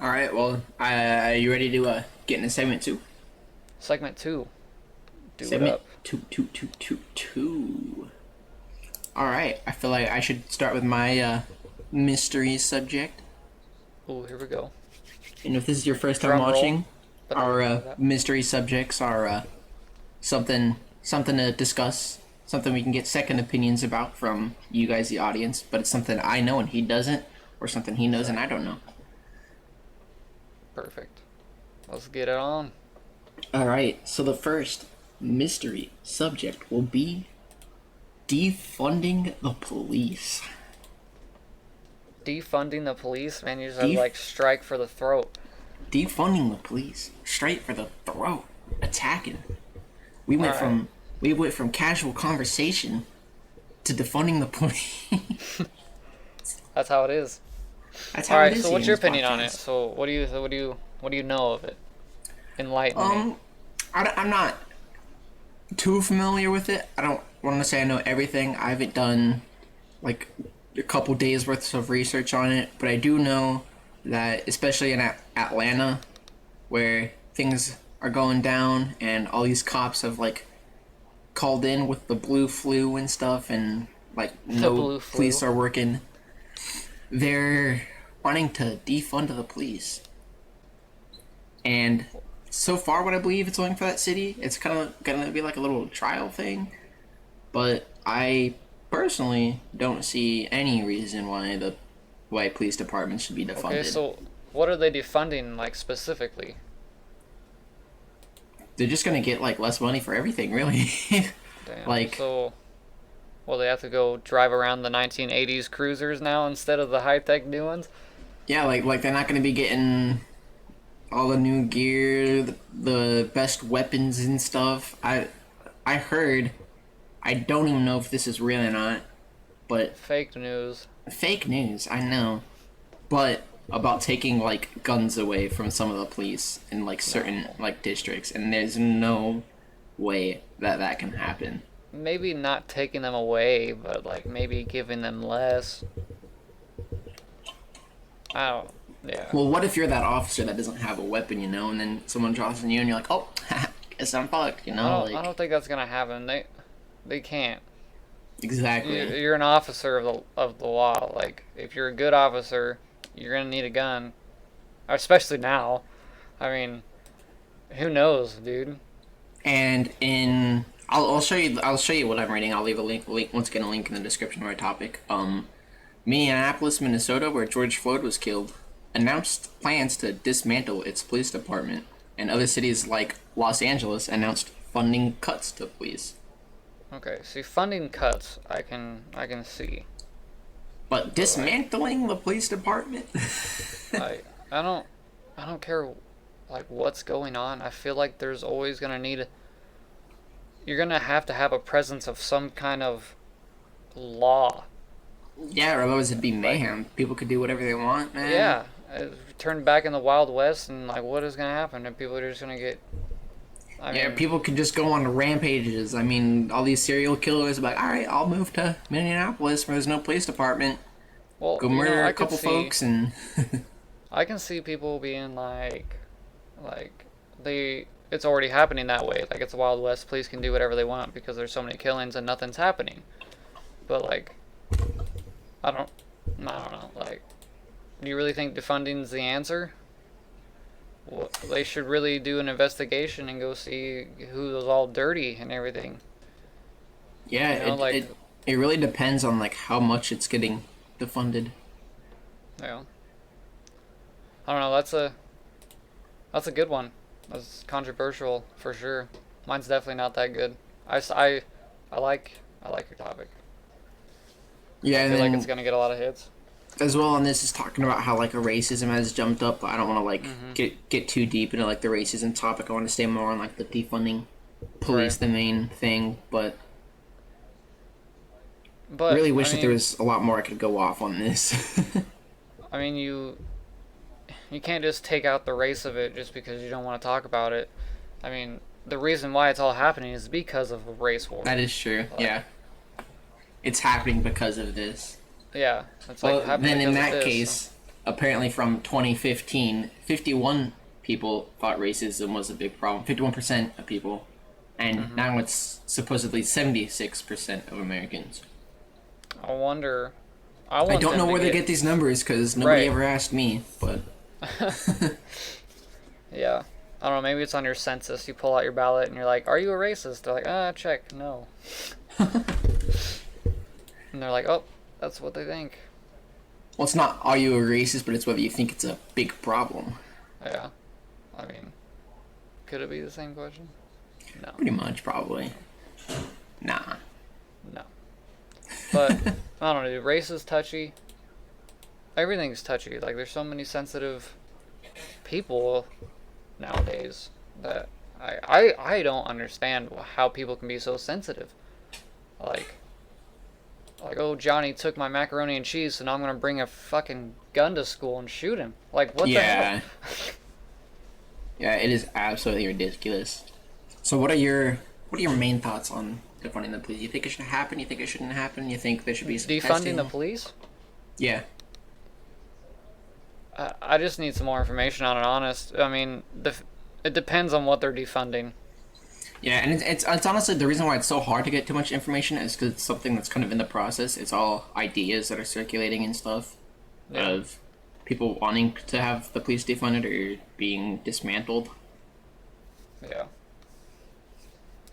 All right. Well, are you ready to get into segment two? Segment 2. Do it Segment up. two. All right. I feel like I should start with my mystery subject. Ooh, here we go. And if this is your first time Drum roll. watching, But I our didn't do that. mystery subjects are something to discuss, something we can get second opinions about from you guys, the audience. But it's something I know and he doesn't, or something he knows and I don't know. Perfect. Let's get it on. All right. So the first mystery subject will be defunding the police. Defunding the police, man, you just have Def- like strike for the throat. Defunding the police, straight for the throat, attacking. We went Alright. from we went from casual conversation to defunding the police. That's how it is. That's how it Alright, is. so here what's in your this opinion on it? podcast. So what do you know of it? Enlighten me. I'm not too familiar with it. I don't want to say I know everything. I haven't done like a couple days worth of research on it, but I do know that especially in Atlanta, where things are going down and all these cops have like called in with the blue flu and stuff, and like The no blue flu. police are working. They're wanting to defund the police, and so far, what I believe it's going for that city, it's kind of gonna be like a little trial thing. But I personally don't see any reason why police departments should be defunded. Okay, so what are they defunding like specifically? They're just gonna get like less money for everything, really. Damn. Like, So will they have to go drive around the 1980s cruisers now instead of the high-tech new ones? yeah, like they're not gonna be getting all the new gear, the best weapons and stuff. I heard, I don't even know if this is real or not, but Fake news. fake news, I know, but about taking like guns away from some of the police in like certain like districts, and there's no way that that can happen. Maybe not taking them away, but like maybe giving them less. I don't. Yeah. Well, what if you're that officer that doesn't have a weapon, and then someone draws on you, and you're like, oh, guess I'm fucked, I don't think that's gonna happen. They can't. Exactly. You're an officer of the law. Like if you're a good officer, you're gonna need a gun, especially now. I mean, who knows, dude? And I'll show you what I'm reading. I'll leave a link once again, a link in the description of our topic. Minneapolis, Minnesota, where George Floyd was killed, announced plans to dismantle its police department, and other cities like Los Angeles announced funding cuts to police. Okay, see, funding cuts, I can see. But dismantling the police department? I I don't I don't care like what's going on. I feel like there's always gonna need you're gonna have to have a presence of some kind of law. Yeah, or otherwise it'd be mayhem. People could do whatever they want, man. Yeah, turn back in the Wild West, and like, what is gonna happen? And people are just gonna get. I Yeah, mean, people could just go on rampages. I mean, all these serial killers are like, all right, I'll move to Minneapolis where there's no police department. well, Go murder I a could couple see, folks and I can see people being like they. It's already happening that way. Like it's the Wild West. Police can do whatever they want because there's so many killings and nothing's happening. But like, I don't, I don't know. Like, do you really think defunding's the answer? Well, they should really do an investigation and go see who was all dirty and everything. yeah, You know, like, it really depends on like how much it's getting defunded. you know, I don't know. That's a good one. That's controversial for sure. Mine's definitely not that good. I like your topic. Yeah, I and feel like then it's gonna get a lot of hits. as well on this is talking about how like racism has jumped up. But I don't want to like get too deep into like the racism topic. I want to stay more on like the defunding police, Right. the main thing. But But really wish I that mean, there was a lot more I could go off on this. I mean, you can't just take out the race of it just because you don't want to talk about it. I mean, the reason why it's all happening is because of a race war. That is true. Like, Yeah, it's happening because of this. yeah, it's Well, like happening then in because of that this. case, apparently from 2015, 51 people thought racism was a big problem. 51% of people, and Hmm. now it's supposedly 76% of Americans. I wonder. I I want don't them know to where they get get these numbers because nobody right. ever asked me, but Yeah. I don't know. Maybe it's on your census. You pull out your ballot and you're like, "Are you a racist?" They're like, check, no." And they're like, "Oh, that's what they think." well, it's not are you a racist, but it's whether you think it's a big problem. Yeah. I mean, could it be the same question? No. Pretty much, probably. Nah. No. But I don't know, dude. Race is touchy. Everything's touchy. Like, there's so many sensitive people nowadays that I don't understand how people can be so sensitive. Like, oh, Johnny took my macaroni and cheese, so now I'm gonna bring a fucking gun to school and shoot him. Like, what the hell? Yeah. Yeah, it is absolutely ridiculous. So what are your main thoughts on defunding the police? You think it should happen? You think it shouldn't happen? You think there should be some Defunding the testing? police? Yeah. I just need some more information on it. Honest, I mean, it depends on what they're defunding. Yeah, and it's honestly the reason why it's so hard to get too much information is because it's something that's kind of in the process. It's all ideas that are circulating and stuff Yeah, of people wanting to have the police defunded or being dismantled. yeah.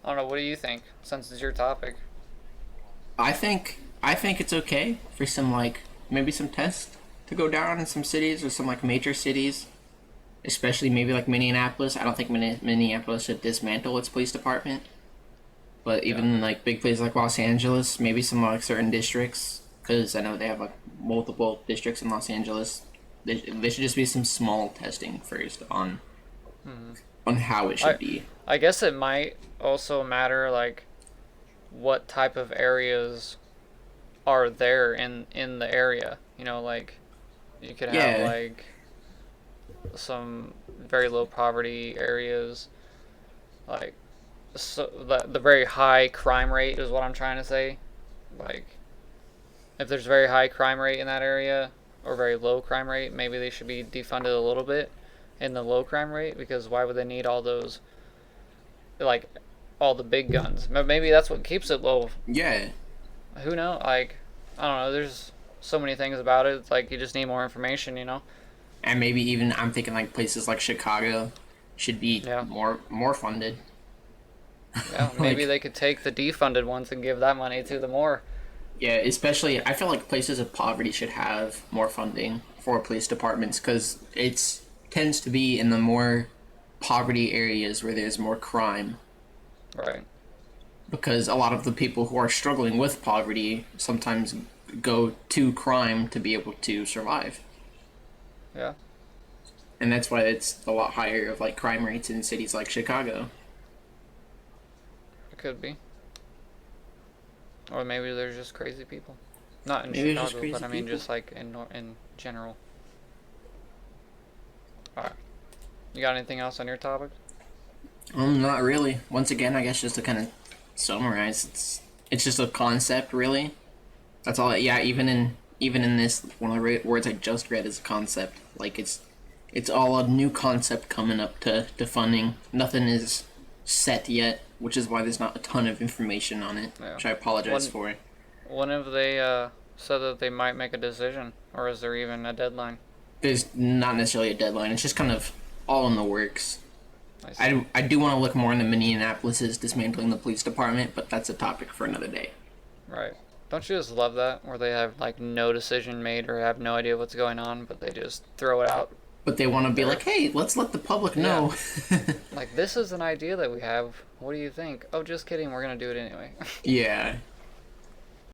I don't know. What do you think? Since it's your topic. I think it's okay for some like maybe some tests to go down in some cities or some like major cities, especially maybe like Minneapolis. I don't think Minneapolis should dismantle its police department, but Yeah. even like big places like Los Angeles, maybe some like certain districts, because I know they have like multiple districts in Los Angeles. There should just be some small testing first on how it I should be. I guess it might also matter like what type of areas are there in the area. You know, like you could have Yeah, like some very low poverty areas, like so the very high crime rate is what I'm trying to say. Like if there's very high crime rate in that area or very low crime rate, maybe they should be defunded a little bit in the low crime rate because why would they need all those like all the big guns? Maybe that's what keeps it low. yeah, Who knows? Like I don't know. There's so many things about it. It's like you just need more information, you know? and maybe even I'm thinking like places like Chicago should be Yeah. more funded. Yeah. Maybe Like they could take the defunded ones and give that money to the more. yeah, especially I feel like places of poverty should have more funding for police departments because it's tends to be in the more poverty areas where there's more crime Right. because a lot of the people who are struggling with poverty sometimes go to crime to be able to survive. Yeah. And that's why it's a lot higher of like crime rates in cities like Chicago. It could be. Or maybe there's just crazy people. Not in Maybe it's just Chicago, but crazy I mean people. just like in general. All right. You got anything else on your topic? Not really. Once again, I guess just to kind of summarize, it's just a concept, really. That's all. Yeah, even in this one of the words I just read is a concept. Like it's all a new concept coming up to funding. Nothing is set yet, which is why there's not a ton of information on it, Yeah. which I apologize When for. when have they said that they might make a decision, or is there even a deadline? There's not necessarily a deadline. It's just kind of all in the works. I see. I do want to look more into Minneapolis's dismantling the police department, but that's a topic for another day. Right. Don't you just love that, where they have like no decision made or have no idea what's going on, but they just throw it out But they want to be there? like, hey, let's let the public Yeah. know. Like this is an idea that we have. What do you think? Oh, just kidding. We're gonna do it anyway. Yeah,